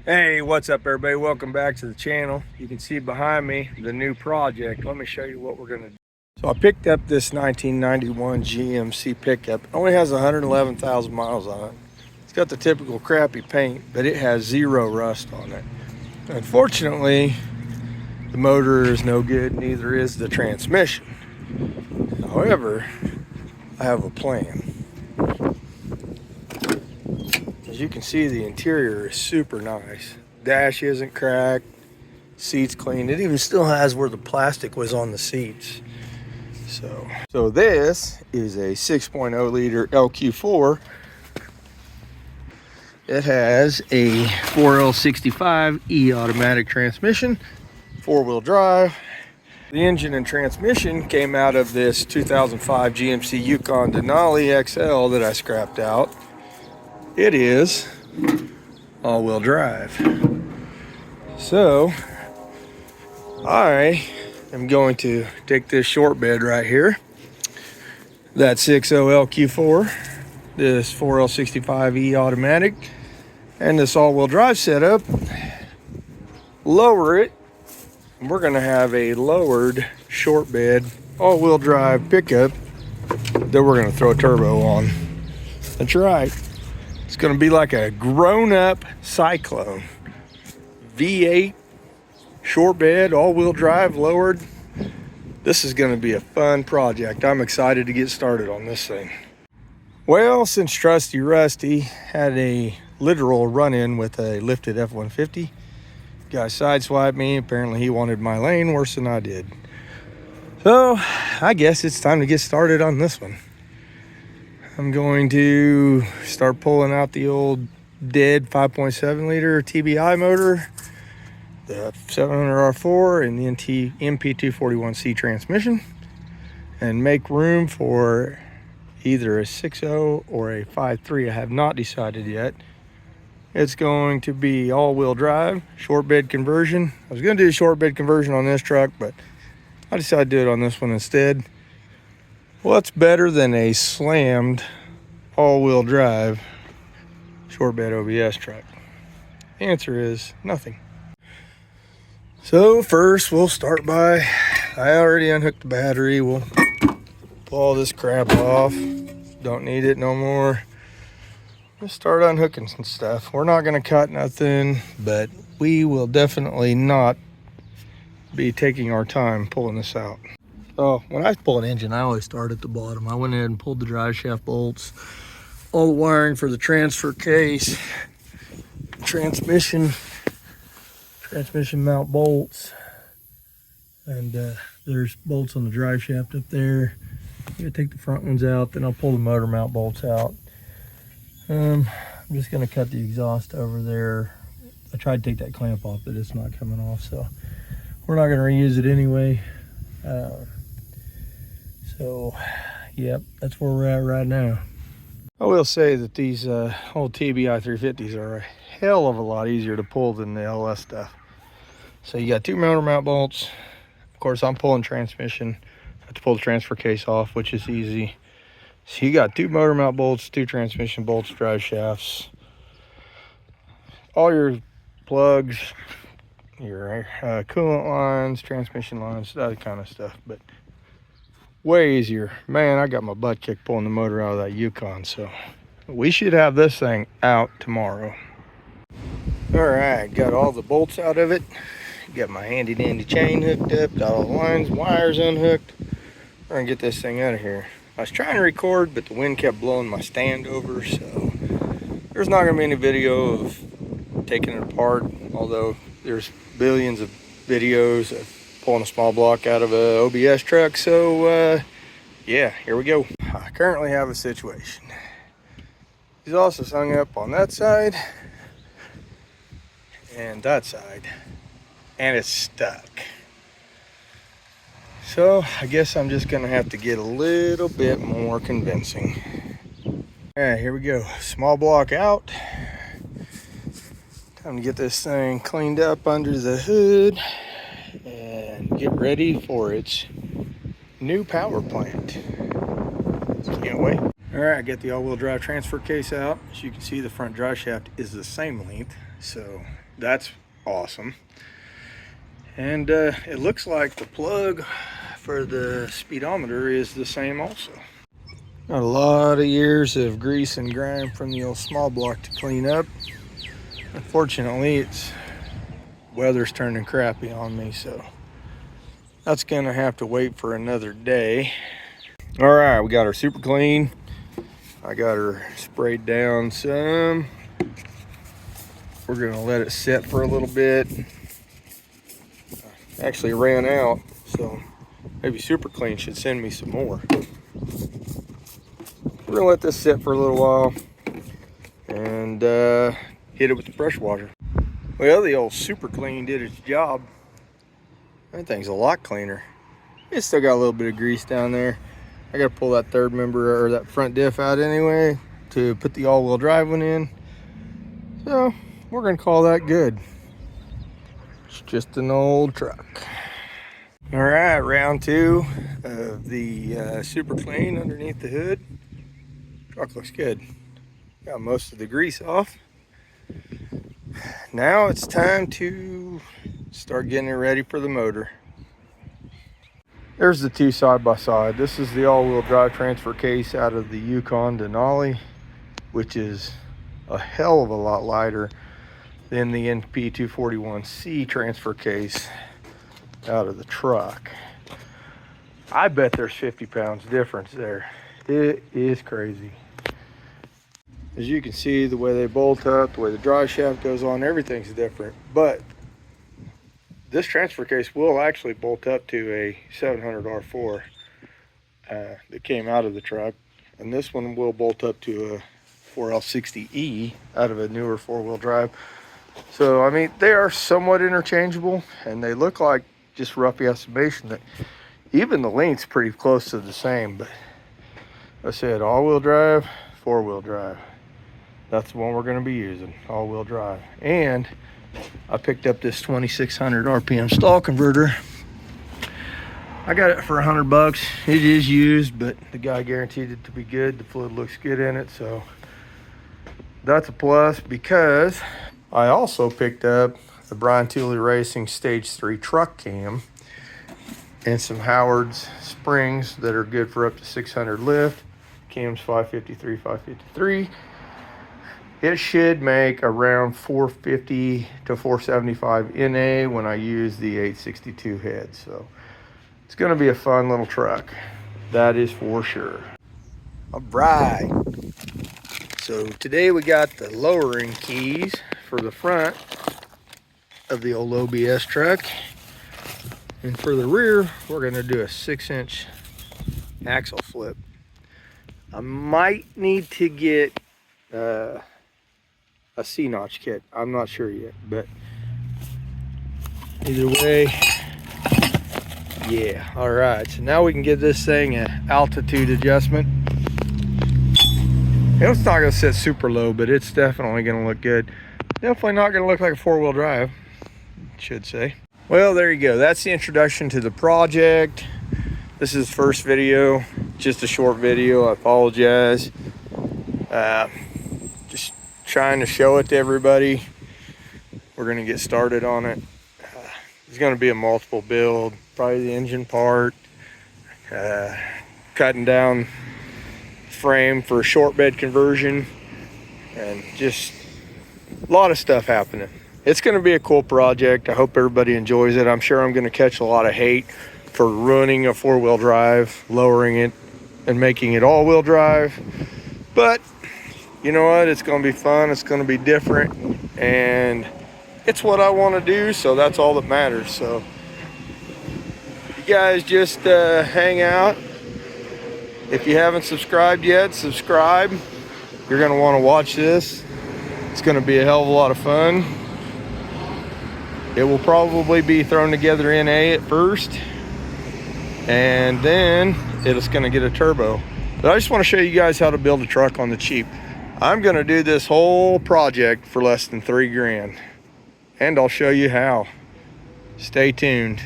Hey, what's up everybody? Welcome back to the channel. You can see behind me the new project. Let me show you what we're gonna do. So I picked up this 1991 GMC pickup. It only has 111,000 miles on it. It's got the typical crappy paint, but it has zero rust on it. Unfortunately, the motor is no good, neither is the transmission. However, I have a plan. As you can see, the interior is super nice. Dash isn't cracked, seats clean. It even still has where the plastic was on the seats. So this is a 6.0 liter lq4. It has a 4L65E automatic transmission, 4-wheel drive. The engine and transmission came out of this 2005 GMC Yukon Denali XL that I scrapped out. It is all-wheel drive. So I am going to take this short bed right here, that 6.0 lq4, this 4L65E automatic, and this all-wheel drive setup, lower it, and we're going to have a lowered short bed all-wheel drive pickup that we're going to throw a turbo on. That's right. It's going to be like a grown-up Cyclone. V8, short bed, all-wheel drive, lowered. This is going to be a fun project. I'm excited to get started on this thing. Well, since Trusty Rusty had a literal run-in with a lifted F-150, guy sideswiped me. Apparently he wanted my lane worse than I did. So I guess it's time to get started on this one. I'm going to start pulling out the old dead 5.7 liter TBI motor, the 700R4 and the MP241C transmission, and make room for either a 6.0 or a 5.3. I have not decided yet. It's going to be all-wheel drive, short bed conversion. I was going to do a short bed conversion on this truck, but I decided to do it on this one instead. What's better than a slammed all-wheel drive short bed OBS truck? The answer is nothing. So first we'll start by, I already unhooked the battery. We'll pull all this crap off. Don't need it no more. Let's start unhooking some stuff. We're not going to cut nothing, but we will definitely not be taking our time pulling this out. So when I pull an engine, I always start at the bottom. I went ahead and pulled the drive shaft bolts, all the wiring for the transfer case, transmission mount bolts, and there's bolts on the drive shaft up there. I'm gonna take the front ones out, then I'll pull the motor mount bolts out. I'm just gonna cut the exhaust over there. I tried to take that clamp off, but it's not coming off, so we're not gonna reuse it anyway. So, yep, that's where we're at right now. I will say that these old TBI 350s are a hell of a lot easier to pull than the LS stuff. So you got two motor mount bolts. Of course, I'm pulling transmission. I have to pull the transfer case off, which is easy. So you got two motor mount bolts, two transmission bolts, drive shafts, all your plugs, your coolant lines, transmission lines, that kind of stuff. But way easier. Man, I got my butt kicked pulling the motor out of that Yukon, so we should have this thing out tomorrow. All right, got all the bolts out of it. Got my handy dandy chain hooked up, got all the lines, wires unhooked. We're gonna get this thing out of here. I was trying to record, but the wind kept blowing my stand over, so there's not gonna be any video of taking it apart, although there's billions of videos of pulling a small block out of a OBS truck. So yeah, here we go. I currently have a situation. He's also hung up on that side and that side, and it's stuck. So I guess I'm just gonna have to get a little bit more convincing. All right, here we go. Small block out. Time to get this thing cleaned up under the hood and get ready for its new power plant. Can't wait. All right, I got the all-wheel drive transfer case out. As you can see, the front drive shaft is the same length, So that's awesome. And it looks like the plug for the speedometer is the same also. Got a lot of years of grease and grime from the old small block to clean up. Unfortunately, it's weather's turning crappy on me, so that's gonna have to wait for another day. All right, we got her super clean. I got her sprayed down some. We're gonna let it sit for a little bit. Actually ran out, so maybe Super Clean should send me some more. We're gonna let this sit for a little while and hit it with the pressure washer. Well, the old Super Clean did its job. That thing's a lot cleaner. It's still got a little bit of grease down there. I gotta pull that third member or that front diff out anyway to put the all-wheel drive one in. So we're gonna call that good. It's just an old truck. All right, round 2 of the Super Clean underneath the hood. Truck looks good. Got most of the grease off. Now it's time to start getting it ready for the motor. There's the two side by side. This is the all-wheel drive transfer case out of the Yukon Denali, which is a hell of a lot lighter than the NP241C transfer case out of the truck. I bet there's 50 pounds difference there. It is crazy. As you can see, the way they bolt up, the way the drive shaft goes on, everything's different. But this transfer case will actually bolt up to a 700 R4 that came out of the truck. And this one will bolt up to a 4L60E out of a newer 4-wheel drive. So, I mean, they are somewhat interchangeable, and they look like, just rough estimation, that even the length's pretty close to the same. But I said all-wheel drive, 4-wheel drive. That's the one we're going to be using, all-wheel drive. And I picked up this 2600 RPM stall converter. I got it for $100. It is used, but the guy guaranteed it to be good. The fluid looks good in it, so that's a plus. Because I also picked up the Brian Tooley Racing Stage 3 truck cam and some Howard's springs that are good for up to 600 lift. Cam's 553, 553. It should make around 450 to 475 NA when I use the 862 head. So it's going to be a fun little truck. That is for sure. All right. So today we got the lowering keys for the front of the old OBS truck. And for the rear, we're going to do a 6-inch axle flip. I might need to get a C-notch kit. I'm not sure yet, but either way, yeah. All right, so now we can give this thing an altitude adjustment. It's not gonna sit super low, but it's definitely gonna look good. Definitely not gonna look like a 4-wheel drive, should say. Well, there you go. That's the introduction to the project. This is the first video, just a short video. I apologize. Just trying to show it to everybody. We're gonna get started on it. It's gonna be a multiple build, probably the engine part, cutting down frame for a short bed conversion, and just a lot of stuff happening. It's gonna be a cool project. I hope everybody enjoys it. I'm sure I'm gonna catch a lot of hate for ruining a 4-wheel drive, lowering it and making it all-wheel drive, but you know what, it's gonna be fun, it's gonna be different, and it's what I want to do, so that's all that matters. So you guys just hang out. If you haven't subscribed yet, subscribe. You're gonna want to watch this. It's gonna be a hell of a lot of fun. It will probably be thrown together in A at first, and then it's gonna get a turbo. But I just want to show you guys how to build a truck on the cheap. I'm gonna do this whole project for less than $3 grand, and I'll show you how. Stay tuned.